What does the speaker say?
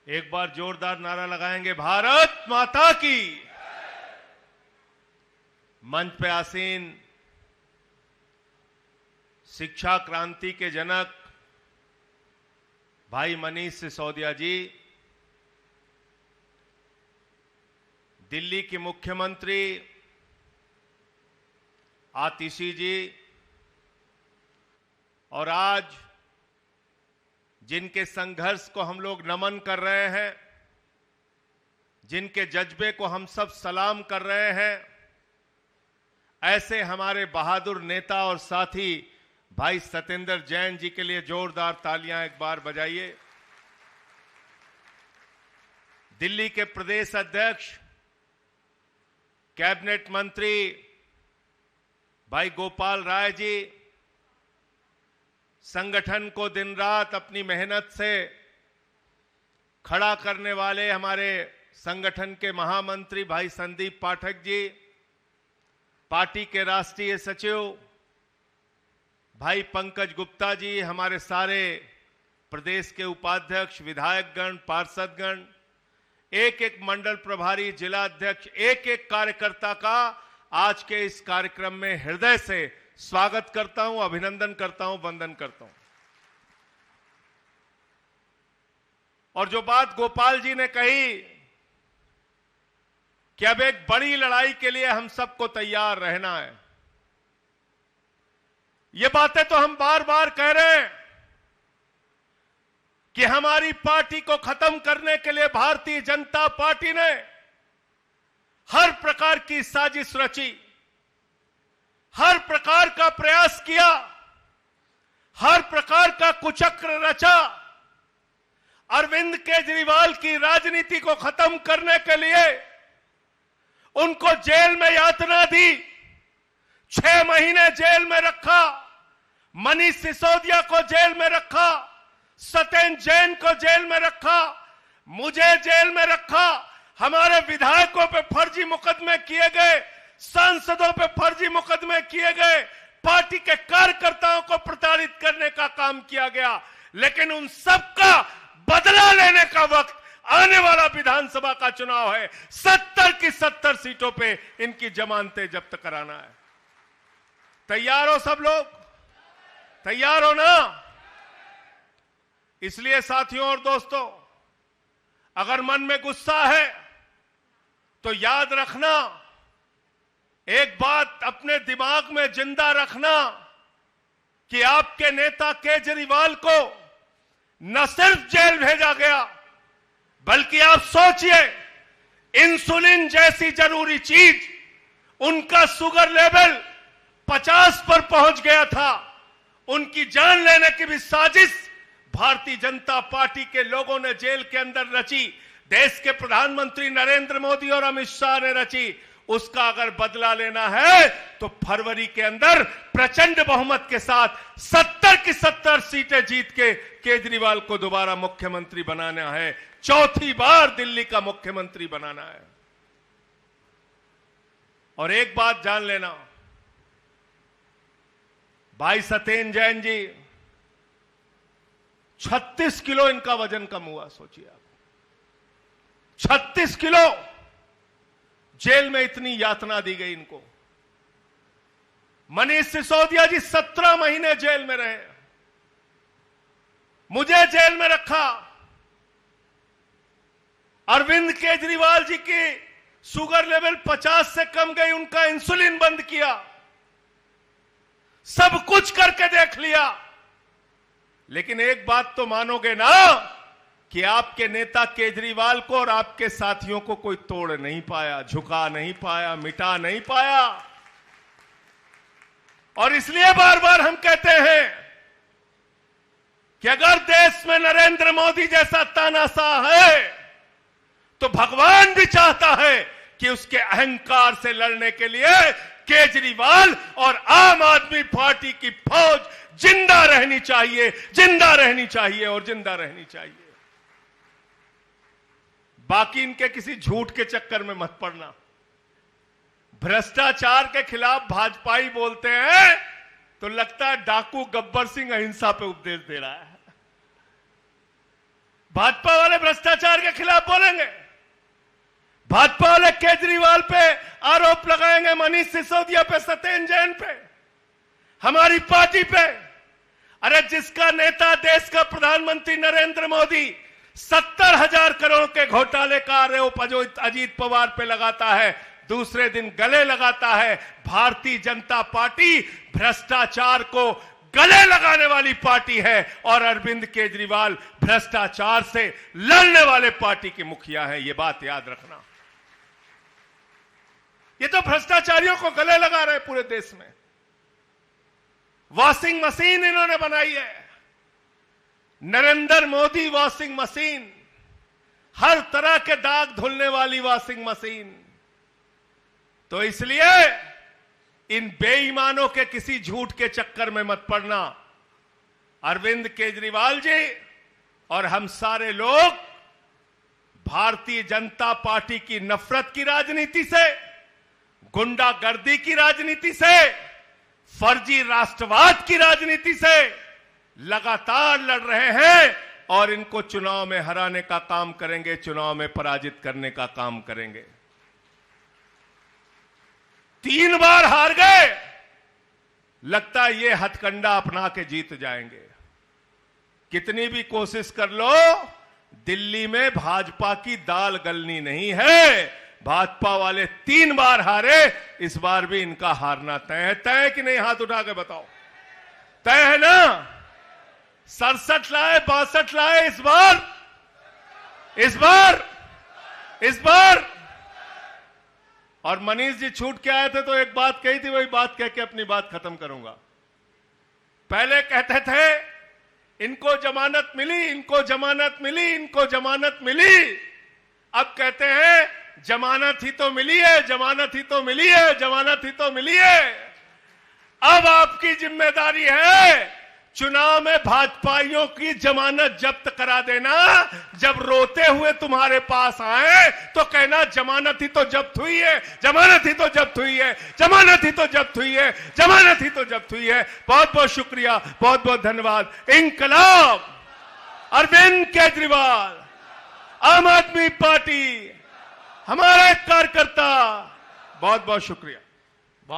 एक बार जोरदार नारा लगाएंगे, भारत माता की। मंच पे आसीन शिक्षा क्रांति के जनक भाई मनीष सिसोदिया जी, दिल्ली की मुख्यमंत्री आतिशी जी, और आज जिनके संघर्ष को हम लोग नमन कर रहे हैं, जिनके जज्बे को हम सब सलाम कर रहे हैं, ऐसे हमारे बहादुर नेता और साथी भाई सत्येंद्र जैन जी के लिए जोरदार तालियां एक बार बजाइए। दिल्ली के प्रदेश अध्यक्ष कैबिनेट मंत्री भाई गोपाल राय जी, संगठन को दिन रात अपनी मेहनत से खड़ा करने वाले हमारे संगठन के महामंत्री भाई संदीप पाठक जी, पार्टी के राष्ट्रीय सचिव भाई पंकज गुप्ता जी, हमारे सारे प्रदेश के उपाध्यक्ष, विधायकगण, पार्षदगण, एक एक मंडल प्रभारी, जिला अध्यक्ष, एक एक कार्यकर्ता का आज के इस कार्यक्रम में हृदय से स्वागत करता हूं, अभिनंदन करता हूं, वंदन करता हूं। और जो बात गोपाल जी ने कही कि अब एक बड़ी लड़ाई के लिए हम सबको तैयार रहना है, ये बातें तो हम बार बार कह रहे हैं कि हमारी पार्टी को खत्म करने के लिए भारतीय जनता पार्टी ने हर प्रकार की साजिश रची, हर प्रकार का प्रयास किया, हर प्रकार का कुचक्र रचा। अरविंद केजरीवाल की राजनीति को खत्म करने के लिए उनको जेल में यातना दी, 6 महीने जेल में रखा, मनीष सिसोदिया को जेल में रखा, सत्येंद्र जैन को जेल में रखा, मुझे जेल में रखा, हमारे विधायकों पे फर्जी मुकदमे किए गए, सांसदों पे फर्जी मुकदमे किए गए, पार्टी के कार्यकर्ताओं को प्रताड़ित करने का काम किया गया। लेकिन उन सब का बदला लेने का वक्त आने वाला विधानसभा का चुनाव है। 70 की 70 सीटों पे इनकी जमानतें जब्त कराना है। तैयार हो सब लोग? तैयार हो ना? इसलिए साथियों और दोस्तों, अगर मन में गुस्सा है तो याद रखना, एक बात अपने दिमाग में जिंदा रखना कि आपके नेता केजरीवाल को न सिर्फ जेल भेजा गया, बल्कि आप सोचिए, इंसुलिन जैसी जरूरी चीज, उनका शुगर लेवल 50 पर पहुंच गया था, उनकी जान लेने की भी साजिश भारतीय जनता पार्टी के लोगों ने जेल के अंदर रची, देश के प्रधानमंत्री नरेंद्र मोदी और अमित शाह ने रची। उसका अगर बदला लेना है तो फरवरी के अंदर प्रचंड बहुमत के साथ 70 की 70 सीटें जीत के केजरीवाल को दोबारा मुख्यमंत्री बनाना है, चौथी बार दिल्ली का मुख्यमंत्री बनाना है। और एक बात जान लेना, भाई सत्येंद्र जैन जी, 36 किलो इनका वजन कम हुआ, सोचिए आप, 36 किलो। जेल में इतनी यातना दी गई इनको। मनीष सिसोदिया जी 17 महीने जेल में रहे, मुझे जेल में रखा। अरविंद केजरीवाल जी की शुगर लेवल 50 से कम गई, उनका इंसुलिन बंद किया, सब कुछ करके देख लिया। लेकिन एक बात तो मानोगे ना कि आपके नेता केजरीवाल को और आपके साथियों को कोई तोड़ नहीं पाया, झुका नहीं पाया, मिटा नहीं पाया। और इसलिए बार बार हम कहते हैं कि अगर देश में नरेंद्र मोदी जैसा तानाशाह है तो भगवान भी चाहता है कि उसके अहंकार से लड़ने के लिए केजरीवाल और आम आदमी पार्टी की फौज जिंदा रहनी चाहिए, जिंदा रहनी चाहिए और जिंदा रहनी चाहिए। बाकी इनके किसी झूठ के चक्कर में मत पड़ना। भ्रष्टाचार के खिलाफ भाजपाई बोलते हैं तो लगता है डाकू गब्बर सिंह अहिंसा पे उपदेश दे रहा है। भाजपा वाले भ्रष्टाचार के खिलाफ बोलेंगे, भाजपा वाले केजरीवाल पे आरोप लगाएंगे, मनीष सिसोदिया पे, सत्येंद्र जैन पे, हमारी पार्टी पे। अरे जिसका नेता देश का प्रधानमंत्री नरेंद्र मोदी 70,000 करोड़ के घोटाले का आरोप अजीत पवार पे लगाता है, दूसरे दिन गले लगाता है। भारतीय जनता पार्टी भ्रष्टाचार को गले लगाने वाली पार्टी है और अरविंद केजरीवाल भ्रष्टाचार से लड़ने वाले पार्टी के मुखिया हैं। यह बात याद रखना। ये तो भ्रष्टाचारियों को गले लगा रहे हैं पूरे देश में। वॉशिंग मशीन इन्होंने बनाई है, नरेंद्र मोदी वॉशिंग मशीन, हर तरह के दाग धुलने वाली वॉशिंग मशीन। तो इसलिए इन बेईमानों के किसी झूठ के चक्कर में मत पड़ना। अरविंद केजरीवाल जी और हम सारे लोग भारतीय जनता पार्टी की नफरत की राजनीति से, गुंडागर्दी की राजनीति से, फर्जी राष्ट्रवाद की राजनीति से लगातार लड़ रहे हैं और इनको चुनाव में हराने का काम करेंगे, चुनाव में पराजित करने का काम करेंगे। 3 बार हार गए, लगता है ये हथकंडा अपना के जीत जाएंगे। कितनी भी कोशिश कर लो, दिल्ली में भाजपा की दाल गलनी नहीं है। भाजपा वाले 3 बार हारे, इस बार भी इनका हारना तय है। तय है कि नहीं? हाथ उठा के बताओ। तय है ना? 67 लाए, 62 लाए इस बार। और मनीष जी छूट के आए थे तो एक बात कही थी, वही बात कह के अपनी बात खत्म करूंगा। पहले कहते थे इनको जमानत मिली, इनको जमानत मिली, इनको जमानत मिली। अब कहते हैं जमानत ही तो मिली है, जमानत ही तो मिली है, जमानत ही तो मिली है। अब आपकी जिम्मेदारी है चुनाव में भाजपाइयों की जमानत जब्त करा देना। जब रोते हुए तुम्हारे पास आए तो कहना जमानत ही तो जब्त हुई है, जमानत ही तो जब्त हुई है, जमानत ही तो जब्त हुई है, जमानत ही तो जब्त हुई है। बहुत बहुत शुक्रिया, बहुत बहुत धन्यवाद। इंकलाब, अरविंद केजरीवाल, आम आदमी पार्टी, हमारा एक कार्यकर्ता, बहुत बहुत शुक्रिया।